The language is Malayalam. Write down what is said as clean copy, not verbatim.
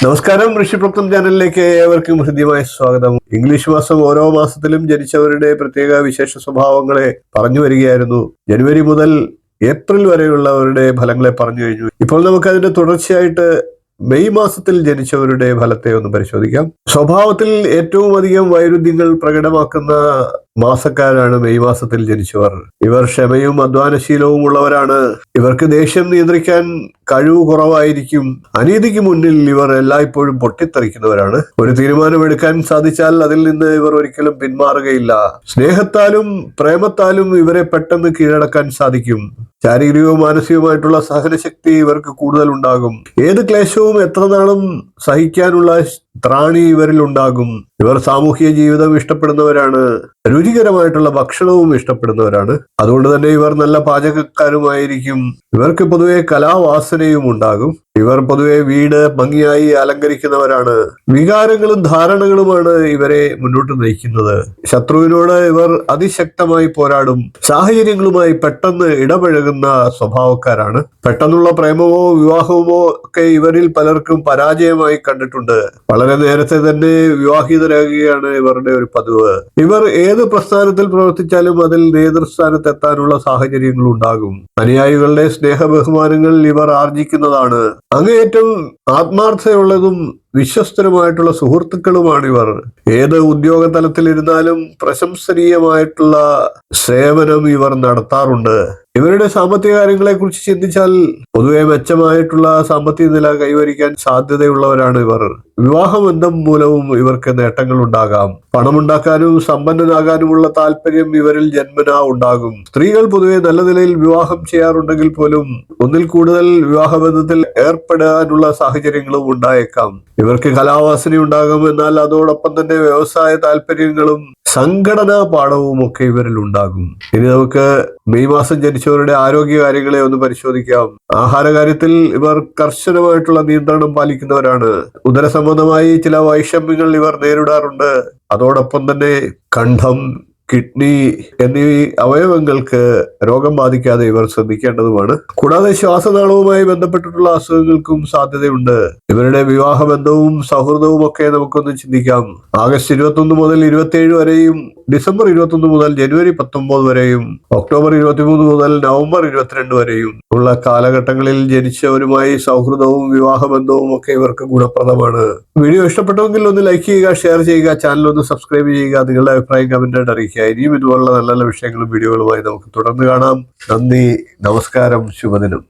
നമസ്കാരം, ഋഷിപ്രക്തം ചാനലിലേക്ക് ഏവർക്കും ഹൃദ്യമായ സ്വാഗതം. ഇംഗ്ലീഷ് മാസം ഓരോ മാസത്തിലും ജനിച്ചവരുടെ പ്രത്യേക വിശേഷ സ്വഭാവങ്ങളെ പറഞ്ഞു വരികയായിരുന്നു. ജനുവരി മുതൽ ഏപ്രിൽ വരെയുള്ളവരുടെ ഫലങ്ങളെ പറഞ്ഞു കഴിഞ്ഞു. ഇപ്പോൾ നമുക്ക് അതിന്റെ തുടർച്ചയായിട്ട് മെയ് മാസത്തിൽ ജനിച്ചവരുടെ ഫലത്തെ ഒന്ന് പരിശോധിക്കാം. സ്വഭാവത്തിൽ ഏറ്റവും അധികം വൈരുദ്ധ്യങ്ങൾ പ്രകടമാക്കുന്ന മാസക്കാരാണ് മെയ് മാസത്തിൽ ജനിച്ചവർ. ഇവർ ക്ഷമയും അധ്വാനശീലവും ഉള്ളവരാണ്. ഇവർക്ക് ദേഷ്യം നിയന്ത്രിക്കാൻ കഴിവ് കുറവായിരിക്കും. അനീതിക്ക് മുന്നിൽ ഇവർ എല്ലായ്പ്പോഴും പൊട്ടിത്തെറിക്കുന്നവരാണ്. ഒരു തീരുമാനമെടുക്കാൻ സാധിച്ചാൽ അതിൽ നിന്ന് ഇവർ ഒരിക്കലും പിന്മാറുകയില്ല. സ്നേഹത്താലും പ്രേമത്താലും ഇവരെ പെട്ടെന്ന് കീഴടക്കാൻ സാധിക്കും. ശാരീരികവും മാനസികവുമായിട്ടുള്ള സഹനശക്തി ഇവർക്ക് കൂടുതൽ ഉണ്ടാകും. ഏത് ക്ലേശവും എത്ര നാളും സഹിക്കാനുള്ള ത്രാണി ഇവരിൽ ഉണ്ടാകും. ഇവർ സാമൂഹിക ജീവിതം ഇഷ്ടപ്പെടുന്നവരാണ്. രുചികരമായിട്ടുള്ള ഭക്ഷണവും ഇഷ്ടപ്പെടുന്നവരാണ്. അതുകൊണ്ട് തന്നെ ഇവർ നല്ല പാചകക്കാരുമായിരിക്കും. ഇവർക്ക് പൊതുവെ കലാവാസനയും ഉണ്ടാകും. ഇവർ പൊതുവെ വീട് ഭംഗിയായി അലങ്കരിക്കുന്നവരാണ്. വികാരങ്ങളും ധാരണകളുമാണ് ഇവരെ മുന്നോട്ട് നയിക്കുന്നത്. ശത്രുവിനോട് ഇവർ അതിശക്തമായി പോരാടും. സാഹചര്യങ്ങളുമായി പെട്ടെന്ന് ഇടപഴകുന്ന സ്വഭാവക്കാരാണ്. പെട്ടെന്നുള്ള പ്രേമമോ വിവാഹമോ ഒക്കെ ഇവരിൽ പലർക്കും പരാജയമായി കണ്ടിട്ടുണ്ട്. വളരെ നേരത്തെ തന്നെ വിവാഹിതരാകുകയാണ് ഇവരുടെ ഒരു പതിവ്. ഇവർ ഏത് പ്രസ്ഥാനത്തിൽ പ്രവർത്തിച്ചാലും അതിൽ നേതൃസ്ഥാനത്ത് എത്താനുള്ള സാഹചര്യങ്ങൾ ഉണ്ടാകും. അനുയായികളുടെ സ്നേഹ ബഹുമാനങ്ങൾ ഇവർ ആർജിക്കുന്നതാണ്. അങ്ങേയറ്റം ആത്മാർത്ഥതയുള്ളതും വിശ്വസ്തരുമായിട്ടുള്ള സുഹൃത്തുക്കളുമാണ് ഇവർ. ഏത് ഉദ്യോഗ തലത്തിലിരുന്നാലും പ്രശംസനീയമായിട്ടുള്ള സേവനം ഇവർ നടത്താറുണ്ട്. ഇവരുടെ സാമ്പത്തിക കാര്യങ്ങളെ കുറിച്ച് ചിന്തിച്ചാൽ പൊതുവെ മെച്ചമായിട്ടുള്ള സാമ്പത്തിക നില കൈവരിക്കാൻ സാധ്യതയുള്ളവരാണ് ഇവർ. വിവാഹബന്ധം മൂലവും ഇവർക്ക് നേട്ടങ്ങൾ ഉണ്ടാകാം. പണമുണ്ടാക്കാനും സമ്പന്നനാകാനുമുള്ള താല്പര്യം ഇവരിൽ ജന്മനാ ഉണ്ടാകും. സ്ത്രീകൾ പൊതുവെ നല്ല നിലയിൽ വിവാഹം ചെയ്യാറുണ്ടെങ്കിൽ പോലും ഒന്നിൽ കൂടുതൽ വിവാഹബന്ധത്തിൽ ഏർപ്പെടാനുള്ള സാഹചര്യങ്ങളും ഉണ്ടായേക്കാം. ഇവർക്ക് കലാവാസനയുണ്ടാകും. എന്നാൽ അതോടൊപ്പം തന്നെ വ്യവസായ താല്പര്യങ്ങളും സംഘടനാ പാഠവും ഒക്കെ ഇവരിൽ ഉണ്ടാകും. ഇനി നമുക്ക് മെയ് മാസം ജനിച്ചവരുടെ ആരോഗ്യ കാര്യങ്ങളെ ഒന്ന് പരിശോധിക്കാം. ആഹാര കാര്യത്തിൽ ഇവർ കർശനമായിട്ടുള്ള നിയന്ത്രണം പാലിക്കുന്നവരാണ്. ഉദര സംബന്ധമായി ചില വൈഷമ്യങ്ങൾ ഇവർ നേരിടാറുണ്ട്. അതോടൊപ്പം തന്നെ കണ്ഠം, കിഡ്നി എന്നീ അവയവങ്ങൾക്ക് രോഗം ബാധിക്കാതെ ഇവർ ശ്രദ്ധിക്കേണ്ടതുമാണ്. കൂടാതെ ശ്വാസനാളവുമായി ബന്ധപ്പെട്ടിട്ടുള്ള അസുഖങ്ങൾക്കും സാധ്യതയുണ്ട്. ഇവരുടെ വിവാഹബന്ധവും സൗഹൃദവും ഒക്കെ നമുക്കൊന്ന് ചിന്തിക്കാം. ആഗസ്റ്റ് 21 മുതൽ 27 വരെയും ഡിസംബർ 21 മുതൽ ജനുവരി 19 വരെയും ഒക്ടോബർ 23 മുതൽ നവംബർ 22 വരെയും ഉള്ള കാലഘട്ടങ്ങളിൽ ജനിച്ചവരുമായി സൗഹൃദവും വിവാഹബന്ധവും ഒക്കെ ഇവർക്ക് ഗുണപ്രദമാണ്. വീഡിയോ ഇഷ്ടപ്പെട്ടുവെങ്കിൽ ഒന്ന് ലൈക്ക് ചെയ്യുക, ഷെയർ ചെയ്യുക, ചാനൽ ഒന്ന് സബ്സ്ക്രൈബ് ചെയ്യുക. നിങ്ങളുടെ അഭിപ്രായം കമന്റായിട്ട് അറിയിക്കുക. ഇനിയും ഇതുപോലുള്ള നല്ല നല്ല വിഷയങ്ങളും വീഡിയോകളുമായി നമുക്ക് തുടർന്ന് കാണാം. നന്ദി, നമസ്കാരം, ശുഭദിനം.